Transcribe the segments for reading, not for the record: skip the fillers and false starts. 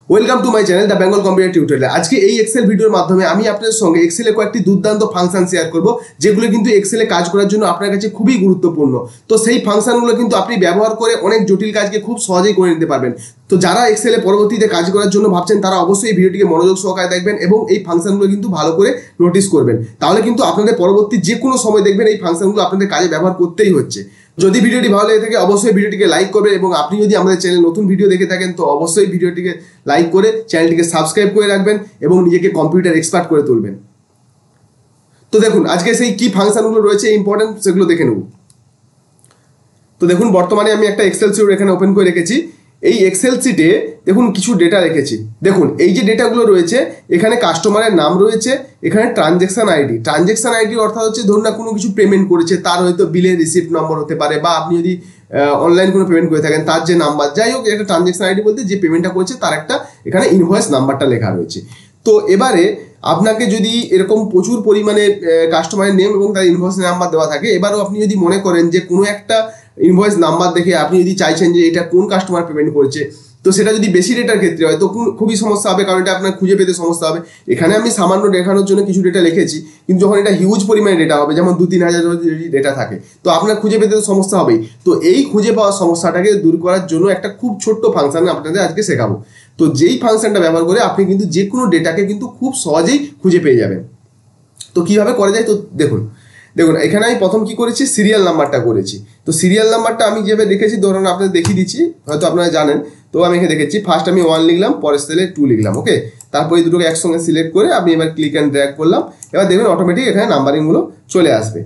Welcome to my channel the Bengal computer tutorial. আজকে এই Excel ভিডিওর মাধ্যমে আমি আপনাদের সঙ্গে এক্সেলে কয়েকটি দুর্দান্ত ফাংশন শেয়ার করব, যেগুলো কিন্তু এক্সেলে কাজ করার জন্য আপনার কাছে খুবই গুরুত্বপূর্ণ। তো সেই ফাংশনগুলো কিন্তু আপনি ব্যবহার করে অনেক জটিল কাজকে খুব সহজেই করে নিতে পারবেন। তো যারা এক্সেলে পরবর্তীতে কাজ করার জন্য ভাবছেন তারা অবশ্যই এই ভিডিওটিকে মনোযোগ সহকারে দেখবেন এবং এই ফাংশনগুলো কিন্তু ভালো করে নোটিস করবেন। তাহলে কিন্তু আপনাদের পরবর্তী যে কোনো সময় দেখবেন এই ফাংশনগুলো আপনাদের কাজে ব্যবহার করতেই হচ্ছে। যদি ভিডিওটি ভালো লেগে থাকে অবশ্যই ভিডিওটিকে লাইক করবেন এবং আপনি যদি আমাদের চ্যানেলে নতুন ভিডিও দেখে থাকেন তো অবশ্যই ভিডিওটিকে লাইক করে চ্যানেলটিকে সাবস্ক্রাইব করে রাখবেন এবং নিজেকে কম্পিউটার এক্সপার্ট করে তুলবেন। তো দেখুন আজকে সেই কি ফাংশনগুলো রয়েছে ইম্পর্টেন্ট সেগুলো দেখে নেব। তো দেখুন বর্তমানে আমি একটা এক্সেল শিট এখানে ওপেন করে রেখেছি। এই এক্সেল শিটে দেখুন কিছু ডেটা রেখেছি। দেখুন এই যে ডেটাগুলো রয়েছে এখানে কাস্টমারের নাম রয়েছে, এখানে ট্রানজ্যাকশন আইডি অর্থাৎ হচ্ছে ধরুন না কোনো কিছু পেমেন্ট করেছে তার হয়তো বিলের রিসিপ্ট নম্বর হতে পারে, বা আপনি যদি অনলাইন কোনো পেমেন্ট করে থাকেন তার যে নাম্বার, যাই হোক একটা ট্রানজ্যাকশন আইডি বলতে যে পেমেন্টটা করেছে তার একটা এখানে ইনভয়েস নাম্বারটা লেখা রয়েছে। তো এবারে আপনাকে যদি এরকম প্রচুর পরিমাণে কাস্টমারের নেম এবং তার ইনভয়েস নাম্বার দেওয়া থাকে, এবারও আপনি যদি মনে করেন যে কোনো একটা ইনভয়েস নাম্বার দেখে আপনি যদি চাইছেন যে এটা কোন কাস্টমার পেমেন্ট করেছে, তো সেটা যদি বেশি ডেটার ক্ষেত্রে হয় তো খুবই সমস্যা হবে, কারণ এটা আপনার খুঁজে পেতে সমস্যা হবে। এখানে আমি সামান্য দেখানোর জন্য কিছু ডেটা লিখেছি, কিন্তু যখন এটা হিউজ পরিমাণে ডেটা হবে যেমন 2-3 হাজার যদি ডেটা থাকে তো আপনার খুঁজে পেতে তো সমস্যা হবেই। তো এই খুঁজে পাওয়ার সমস্যাটাকে দূর করার জন্য একটা খুব ছোট্ট ফাংশন আপনাদের আজকে শেখাবো। তো যেই ফাংশনটা ব্যবহার করে আপনি কিন্তু যে কোনো ডেটাকে কিন্তু খুব সহজেই খুঁজে পেয়ে যাবেন। তো কিভাবে করা যায় তো দেখুন এখানে আমি প্রথম কি করেছি, সিরিয়াল নাম্বারটা করেছি। তো সিরিয়াল নাম্বারটা আমি যেভাবে লিখেছি ধরুন আপনাদের দেখিয়ে দিচ্ছি, হয়তো আপনারা জানেন। তো আমি এখানে দেখেছি ফার্স্ট আমি 1 লিখলাম, পরের সেলে 2 লিখলাম, ওকে। তারপর এই দুটোকে একসঙ্গে সিলেক্ট করে আমি এবার ক্লিক অ্যান্ড ড্র্যাগ করলাম, এবার দেখবেন অটোমেটিক এখানে নাম্বারিংগুলো চলে আসবে,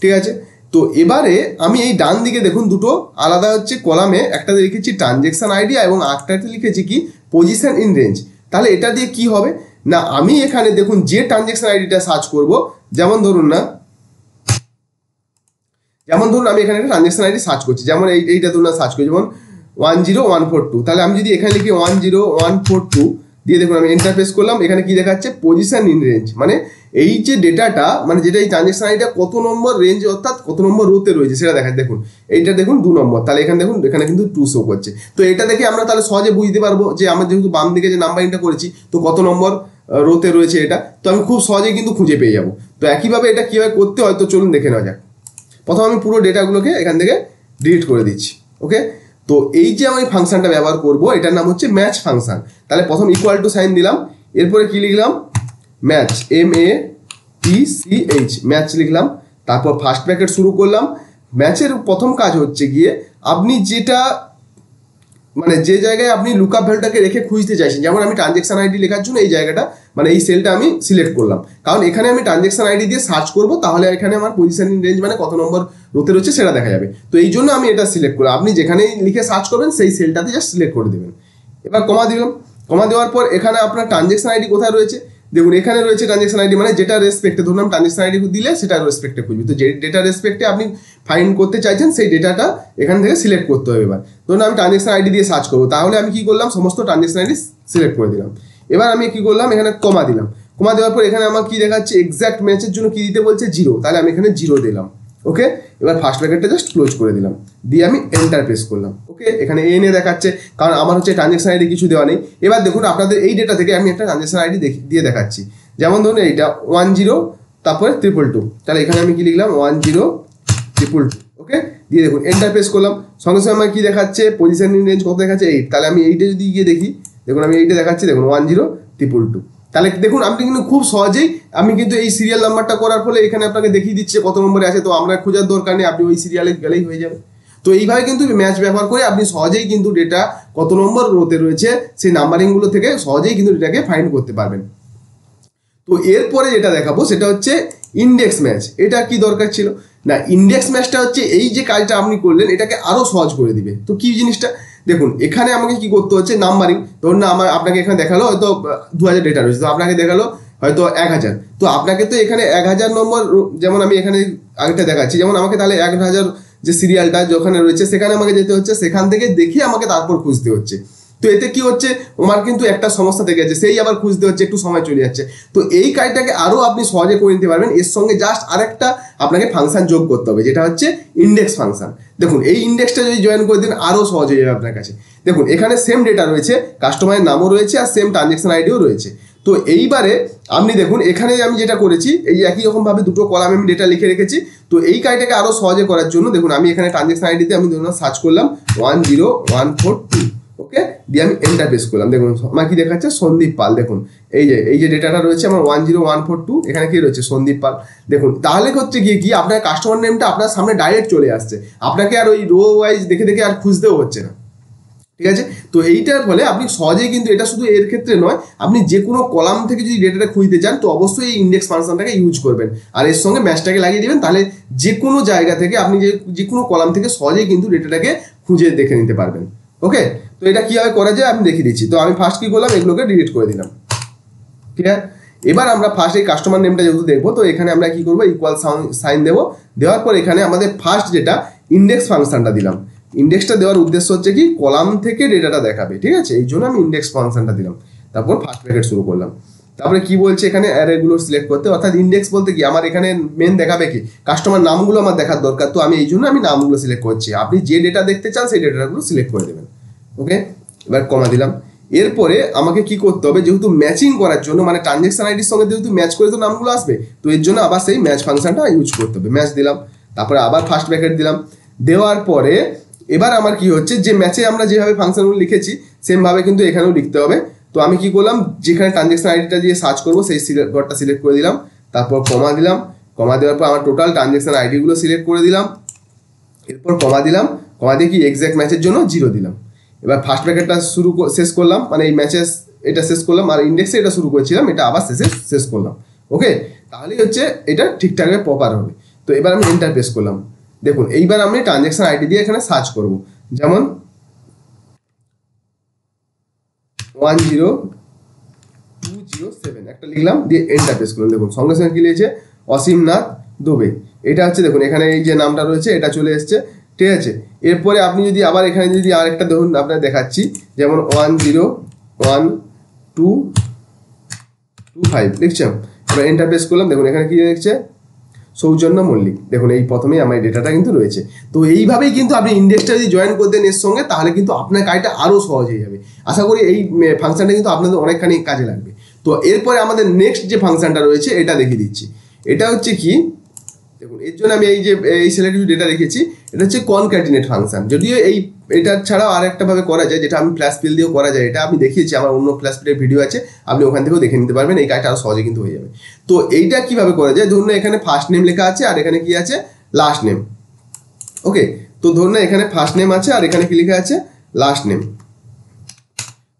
ঠিক আছে। তো এবারে আমি এই ডান দিকে দেখুন দুটো আলাদা হচ্ছে কলামে, একটাতে লিখেছি ট্রানজ্যাকশন আইডি এবং আরেকটাতে লিখেছি কি পজিশন ইন রেঞ্জ। তাহলে এটা দিয়ে কি হবে না, আমি এখানে দেখুন যে ট্রানজ্যাকশন আইডিটা সার্চ করব, যেমন ধরুন আমি এখানে একটা ট্রানজ্যাকশন আইডি সার্চ করছি, যেমন এইটা ধরুন সার্চ করছি যেমন 10142। তাহলে আমি যদি এখানে লিখি 10142 দিয়ে দেখুন আমি এন্টার প্রেস করলাম, এখানে কি দেখাচ্ছে পজিশন ইন রেঞ্জ, মানে এই যে ডেটাটা মানে যেটা এই ট্রানজ্যাকশন আইডিটা কত নম্বর রেঞ্জ অর্থাৎ কত নম্বর রোতে রয়েছে সেটা দেখাচ্ছে। দেখুন এইটা দেখুন 2 নম্বর, তাহলে এখানে দেখুন এখানে কিন্তু 2 শো করছে। তো এটা দেখে আমরা তাহলে সহজে বুঝতে পারবো যে আমরা যেহেতু বাম দিকে যে নাম্বারিংটা করেছি তো কত নম্বর রোতে রয়েছে এটা, তো আমি খুব সহজেই কিন্তু খুঁজে পেয়ে যাবো। তো একইভাবে এটা কীভাবে করতে হয় তো চলুন দেখে নেওয়া যাক। প্রথম আমি পুরো ডেটাগুলোকে এখান থেকে ডিলিট করে দিচ্ছি, ওকে। তো এই যে আমি ফাংশনটা ব্যবহার করব এটার নাম হচ্ছে ম্যাচ ফাংশন। তাহলে প্রথম ইকুয়াল টু সাইন দিলাম, এরপরে কি লিখলাম ম্যাচ, MATCH ম্যাচ লিখলাম, তারপর ফার্স্ট ব্র্যাকেট শুরু করলাম। ম্যাচের প্রথম কাজ হচ্ছে গিয়ে আপনি যেটা মানে যে জায়গায় আপনি লুকআপ ভ্যালুটাকে রেখে খুঁজতে চাইছেন, যেমন আমি ট্রানজ্যাকশন আইডি লেখার জন্য এই জায়গাটা মানে এই সেলটা আমি সিলেক্ট করলাম, কারণ এখানে আমি ট্রানজ্যাকশন আইডি দিয়ে সার্চ করব, তাহলে এখানে আমার পজিশন ইন রেঞ্জ মানে কত নম্বর রোতে রয়েছে সেটা দেখা যাবে। তো এই জন্য আমি এটা সিলেক্ট করলাম। আপনি যেখানেই লিখে সার্চ করবেন সেই সেলটাতে জাস্ট সিলেক্ট করে দেবেন। এবার কমা দিলাম, কমা দেওয়ার পর এখানে আপনার ট্রানজ্যাকশন আইডি কোথায় রয়েছে দেখুন, এখানে রয়েছে ট্রানজ্যাকশন আইডি, মানে যেটা রেসপেক্টে ধরুন ট্রানজ্যাকশন আইডি দিলে সেটা রেসপেক্টে খুঁজবে। তো যে ডেটা রেসপেক্টে আপনি ফাইন্ড করতে চাইছেন সেই ডেটাটা এখান থেকে সিলেক্ট করতে হবে। এবার ধরুন আমি ট্রানজ্যাকশন আইডি দিয়ে সার্চ করবো, তাহলে আমি কি করলাম সমস্ত ট্রানজ্যাকশন আইডি সিলেক্ট করে দিলাম। এবার আমি কি করলাম এখানে কমা দিলাম, কমা দেওয়ার পর এখানে আমার কি দেখাচ্ছে এক্সাক্ট ম্যাচের জন্য কি দিতে বলছে 0, তাহলে আমি এখানে 0 দিলাম, ওকে। এবার ফার্স্ট ব্র্যাকেটটা জাস্ট ক্লোজ করে দিলাম, দিয়ে আমি এন্টার প্রেস করলাম, ওকে। এখানে এ নিয়ে দেখাচ্ছে কারণ আমার হচ্ছে ট্রানজ্যাকশন আইডি কিছু দেওয়া নেই। এবার দেখুন আপনাদের এই ডেটা থেকে আমি একটা ট্রানজ্যাকশন আইডি দিয়ে দেখাচ্ছি, যেমন ধরুন এইটা 10 তারপরে 222, তাহলে এখানে আমি কি লিখলাম 1022, ওকে। দিয়ে দেখুন এন্টার প্রেস করলাম, সঙ্গে সঙ্গে আমার কি দেখাচ্ছে পজিশন ইন রেঞ্জ কত দেখাচ্ছে 8, তাহলে আমি এইটা যদি গিয়ে দেখি দেখুন আমি এইটা দেখাচ্ছি দেখুন 10222। তাহলে দেখুন আপনি কিন্তু খুব সহজেই আমি কিন্তু এই সিরিয়াল নাম্বারটা করার ফলে এখানে আপনাকে দেখিয়ে দিচ্ছে কত নম্বরে আছে, তো আমরা খোঁজার দরকার নেই, আপনি ওই সিরিয়ালে গেলেই হয়ে যাবে। তো এইভাবে কিন্তু ম্যাচ ব্যবহার করে আপনি সহজেই কিন্তু ডেটা কত নম্বর রোতে রয়েছে সেই নাম্বারিংগুলো থেকে সহজেই কিন্তু ডেটাকে ফাইন্ড করতে পারবেন। তো এরপরে যেটা দেখাবো সেটা হচ্ছে ইন্ডেক্স ম্যাচ। এটা কি দরকার ছিল না, ইন্ডেক্স ম্যাচটা হচ্ছে এই যে কাজটা আপনি করলেন এটাকে আরো সহজ করে দিবে। তো কি জিনিসটা দেখুন, এখানে আমাকে কি করতে হচ্ছে নাম্বারিং, ধরুন না আপনাকে এখানে দেখালো হয়তো 2000 ডেটা রয়েছে, তো আপনাকে দেখালো হয়তো 1000, তো আপনাকে তো এখানে 1000 নম্বর, যেমন আমি এখানে আগেটা দেখাচ্ছি, যেমন আমাকে তাহলে 1000 যে সিরিয়ালটা যেখানে রয়েছে সেখানে আমাকে যেতে হচ্ছে, সেখান থেকে দেখে আমাকে তারপর খুঁজতে হচ্ছে। তো এতে কি হচ্ছে, আমার কিন্তু একটা সমস্যা থেকে যাচ্ছে, সেই আবার খুঁজতে হচ্ছে, একটু সময় চলে যাচ্ছে। তো এই কাজটাকে আরো আপনি সহজে করে নিতে পারবেন। এর সঙ্গে জাস্ট আরেকটা আপনাকে ফাংশন যোগ করতে হবে, যেটা হচ্ছে ইন্ডেক্স ফাংশন। দেখুন এই ইন্ডেক্সটা যদি জয়েন করে দিন আরো সহজ হয়ে যাবে আপনার কাছে। দেখুন এখানে সেম ডেটা রয়েছে, কাস্টমারের নামও রয়েছে আর সেম ট্রানজেকশন আইডিও রয়েছে। তো এইবারে আপনি দেখুন এখানে আমি যেটা করেছি, এই একই রকম ভাবে দুটো কলামে আমি ডেটা লিখে রেখেছি। তো এই কাজটাকে আরো সহজে করার জন্য দেখুন আমি এখানে ট্রানজেকশন আইডিতে আমি ধরুন সার্চ করলাম 10142, ওকে, দিয়ে আমি এন্টার প্রেস করলাম। দেখুন আমার কি দেখাচ্ছে, সন্দীপ পাল। দেখুন এই যে ডেটাটা রয়েছে আমার 10142, এখানে কি রয়েছে, সন্দীপ পাল। দেখুন তাহলে হচ্ছে কি আপনার কাস্টমার নেমটা আপনার সামনে ডাইরেক্ট চলে আসছে, আপনাকে আর ওই রো ওয়াইজ দেখে দেখে আর খুঁজতেও হচ্ছে না, ঠিক আছে। তো এইটার ফলে আপনি সহজেই কিন্তু, এটা শুধু এর ক্ষেত্রে নয়, আপনি যে কোনো কলাম থেকে যদি ডেটাটা খুঁজতে চান তো অবশ্যই এই ইন্ডেক্স ফাংশনটাকে ইউজ করবেন আর এর সঙ্গে ম্যাচটাকে লাগিয়ে দিবেন। তাহলে যে কোনো জায়গা থেকে আপনি যে কোনো কলাম থেকে সহজেই কিন্তু ডেটাটাকে খুঁজে দেখে নিতে পারবেন। ওকে, তো এটা কিভাবে করা যায় আমি দেখিয়ে দিচ্ছি। তো আমি ফার্স্ট কি করলাম, এগুলোকে ডিলিট করে দিলাম। ক্লিয়ার? এবার আমরা ফার্স্ট এই কাস্টমার নেমটা যেহেতু দেখবো, তো এখানে আমরা কি করবো, ইকুয়াল সাইন দেবো। দেওয়ার পর এখানে আমাদের ফার্স্ট যেটা ইন্ডেক্স ফাংশনটা দিলাম। ইন্ডেক্সটা দেওয়ার উদ্দেশ্য হচ্ছে কি, কলাম থেকে ডেটাটা দেখাবে, ঠিক আছে, এই জন্য আমি ইন্ডেক্স ফাংশনটা দিলাম। তারপর ফার্স্ট ব্র্যাকেট শুরু করলাম। তারপরে কি বলছে এখানে, অ্যারেগুলো সিলেক্ট করতে, অর্থাৎ ইন্ডেক্স বলতে কি আমার এখানে মেন দেখাবে কি, কাস্টমার নামগুলো আমার দেখার দরকার। তো আমি এই জন্য আমি নামগুলো সিলেক্ট করছি, আপনি যে ডেটা দেখতে চান সেই ডেটাগুলো সিলেক্ট করে দেবেন। ওকে, এবার কমা দিলাম। এরপরে আমাকে কি করতে হবে, যেহেতু ম্যাচিং করার জন্য, মানে ট্রানজেকশন আইডির সঙ্গে যেহেতু ম্যাচ করে তো নামগুলো আসবে, তো এর জন্য আবার সেই ম্যাচ ফাংশনটা ইউজ করতে হবে। ম্যাচ দিলাম, তারপরে আবার ফার্স্ট ব্র্যাকেট দিলাম। দেওয়ার পরে এবার আমার কি হচ্ছে, যে ম্যাচে আমরা যেভাবে ফাংশনগুলো লিখেছি সেমভাবে কিন্তু এখানেও লিখতে হবে। তো আমি কি করলাম, যেখানে ট্রানজেকশন আইডিটা দিয়ে সার্চ করবো সেই ঘরটা সিলেক্ট করে দিলাম। তারপর কমা দিলাম। কমা দেওয়ার পর আমার টোটাল ট্রানজেকশন আইডিগুলো সিলেক্ট করে দিলাম। এরপর কমা দিলাম, কমা দিয়ে কি এক্সাক্ট ম্যাচের জন্য 0 দিলাম। এবার ফার্স্ট ব্র্যাকেটটা শেষ করলাম, মানে এই ম্যাচেস এটা শেষ করলাম, আর ইন্ডেক্সে এটা শুরু করেছিলাম, এটা আবার শেষ করলাম। ওকে, তাহলেই হচ্ছে এটা ঠিকঠাকভাবে প্রপার হবে। তো এবার আমি এন্টার প্রেস করলাম। দেখুন এইবার আমি ট্রানজেকশন আইডি দিয়ে এখানে সার্চ করব, যেমন 10207 একটা লিখলাম, দিয়ে এন্টার প্রেস করলাম। দেখুন সঙ্গে সঙ্গে কি লিখেছে, অসীমনাথ দুবে। এটা হচ্ছে দেখুন এখানে এই যে নামটা রয়েছে এটা চলে এসছে, ঠিক আছে। এরপরে আপনি যদি আবার এখানে যদি আরেকটা দেখুন আপনার দেখাচ্ছি, যেমন 1012225 লিখছেন। এবার এন্টার প্রেস করলাম। দেখুন এখানে কি লিখছে, সৌজন্য মল্লিক। দেখুন এই প্রথমেই আমার ডেটাটা কিন্তু রয়েছে। তো এইভাবেই কিন্তু আপনি ইন্ডেক্সটা যদি জয়েন করে দেন এর সঙ্গে, তাহলে কিন্তু আপনার কাজটা আরও সহজ হয়ে যাবে। আশা করি এই ফাংশনটা কিন্তু আপনাদের অনেকখানি কাজে লাগবে। তো এরপরে আমাদের নেক্সট যে ফাংশনটা রয়েছে এটা দেখিয়ে দিচ্ছি। এটা হচ্ছে কি, দেখুন এর জন্য আমি এই যে এই সিলেক্টেড ডেটা রেখেছি, এটা হচ্ছে কনক্যাটিনেট ফাংশন। যদিও এটা ছাড়াও আর একটা ভাবে করা যায়, যেটা আমি ফ্ল্যাশ ফিল দিয়েও করা যায়। এটা আমি দেখিয়েছি, আমার অন্য ফ্ল্যাশ ফিলের ভিডিও আছে, আপনি ওখান থেকেও দেখে নিতে পারবেন। এই কাজটা আরো সহজে কিন্তু হয়ে যাবে। তো এইটা কিভাবে করা যায়, ধরুন এখানে ফার্স্ট নেম লেখা আছে আর এখানে কি আছে, লাস্ট নেম। ওকে, তো ধরুন এখানে ফার্স্ট নেম আছে আর এখানে কি লেখা আছে, লাস্ট নেম।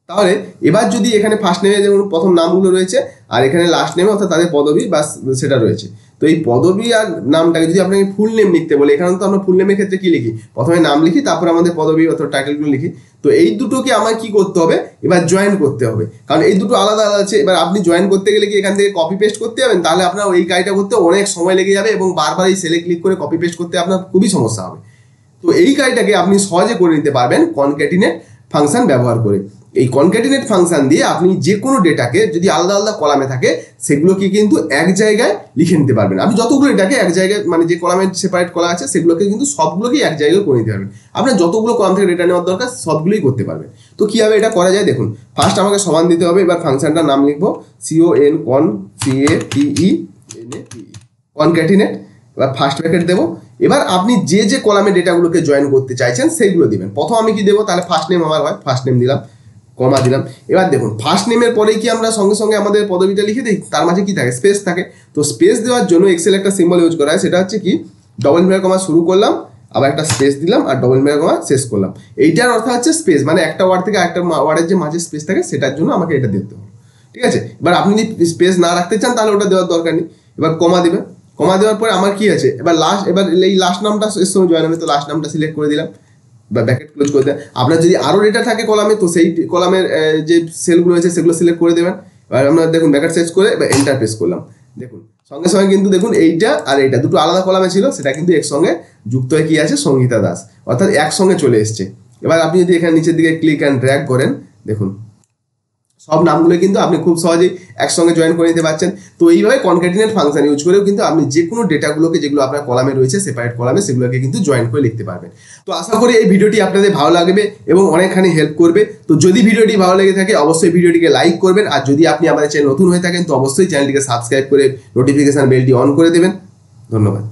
তাহলে এবার যদি এখানে ফার্স্ট নেমে যেমন প্রথম নামগুলো রয়েছে আর এখানে লাস্ট নেমে অর্থাৎ তাদের পদবি বা সেটা রয়েছে, তো এই পদবি আর নামটাকে যদি আপনাকে ফুল নেম লিখতে বলে, এখানে তো আমরা ফুল নেমের ক্ষেত্রে কি লিখি, প্রথমে নাম লিখি তারপর আমাদের পদবি অথবা টাইটেলগুলো লিখি। তো এই দুটোকে আমার কি করতে হবে, এবার জয়েন করতে হবে, কারণ এই দুটো আলাদা আলাদা আছে। এবার আপনি জয়েন করতে গেলে কি এখান থেকে কপি পেস্ট করতে যাবেন, তাহলে আপনার ওই কাজটা করতে অনেক সময় লেগে যাবে এবং বারবার এই সেলে ক্লিক করে কপি পেস্ট করতে আপনার খুবই সমস্যা হবে। তো এই কাজটাকে আপনি সহজে করে নিতে পারবেন কনক্যাটিনেট ফাংশন ব্যবহার করে। এই কনক্যাটিনেট ফাংশন দিয়ে আপনি যে কোনো ডেটাকে যদি আলাদা আলাদা কলামে থাকে সেগুলোকে কিন্তু এক জায়গায় লিখে নিতে পারবেন। আপনি যতগুলো ডেটাকে এক জায়গায়, মানে যে কলামে সেপারেট করা আছে সেগুলোকে কিন্তু সবগুলোকেই এক জায়গায় করে নিতে পারবেন। আপনার যতগুলো কলাম থেকে ডেটা নেওয়ার দরকার সবগুলোই করতে পারবেন। তো কীভাবে এটা করা যায় দেখুন, ফার্স্ট আমাকে সমান দিতে হবে। এবার ফাংশনটার নাম লিখবো কনক্যাটিনেট। এবার ফার্স্ট ব্র্যাকেট দেবো। এবার আপনি যে যে কলামে ডেটাগুলোকে জয়েন করতে চাইছেন সেইগুলো দিবেন। প্রথম আমি কি দেবো, তাহলে ফার্স্ট নেম আমার হয়, ফার্স্ট নেম দিলাম, কমা দিলাম। এবার দেখুন ফার্স্ট নেমের পরেই কি আমরা সঙ্গে সঙ্গে আমাদের পদবিটা লিখে দিই, তার মাঝে কি থাকে, স্পেস থাকে। তো স্পেস দেওয়ার জন্য এক্সেল একটা সিম্বল ইউজ করা হয়, সেটা হচ্ছে কি ডবল ইনভার্টেড কমা শুরু করলাম, আবার একটা স্পেস দিলাম আর ডবল ইনভার্টেড কমা শেষ করলাম। এইটার অর্থ হচ্ছে স্পেস, মানে একটা ওয়ার্ড থেকে একটা ওয়ার্ডের যে মাঝে স্পেস থাকে সেটার জন্য আমাকে এটা দিতে হবে, ঠিক আছে। এবার আপনি যদি স্পেস না রাখতে চান তাহলে ওটা দেওয়ার দরকার নেই। এবার কমা দিবেন, কমা দেওয়ার পরে আমার কি আছে, এবার এই লাস্ট নামটা এর সঙ্গে জয়েন হবে, তো লাস্ট নামটা সিলেক্ট করে দিলাম বা ব্র্যাকেট ক্লোজ করে দেন। আপনার যদি আরও ডেটা থাকে কলামে, তো সেই কলামের যে সেলগুলো আছে সেগুলো সিলেক্ট করে দেবেন। এবার আমরা দেখুন ব্র্যাকেট সেট করে এবার এন্টার প্রেস করলাম। দেখুন সঙ্গে সঙ্গে কিন্তু দেখুন এইটা আর এইটা দুটো আলাদা কলামে ছিল, সেটা কিন্তু একসঙ্গে যুক্ত হয়ে কি আছে, সঙ্গীতা দাস, অর্থাৎ একসঙ্গে চলে এসছে। এবার আপনি যদি এখানে নিচের দিকে ক্লিক অ্যান্ড ড্র্যাগ করেন, দেখুন সব নামগুলো কিন্তু আপনি খুব সহজেই একসঙ্গে জয়েন করে নিতে পারছেন। তো এইভাবে কনক্যাটিনেট ফাংশন ইউজ করেও কিন্তু আপনি যে কোনো ডেটাগুলোকে যেগুলো আপনার কলামে রয়েছে সেপারেট কলামে সেগুলোকে কিন্তু জয়েন করে লিখতে পারবেন। তো আশা করি এই ভিডিওটি আপনাদের ভালো লাগবে এবং অনেকখানি হেল্প করবে। তো যদি ভিডিওটি ভালো লেগে থাকে অবশ্যই ভিডিওটিকে লাইক করবেন, আর যদি আপনি আমাদের চ্যানেল নতুন হয়ে থাকেন তো অবশ্যই চ্যানেলটিকে সাবস্ক্রাইব করে নোটিফিকেশন বেলটি অন করে দেবেন। ধন্যবাদ।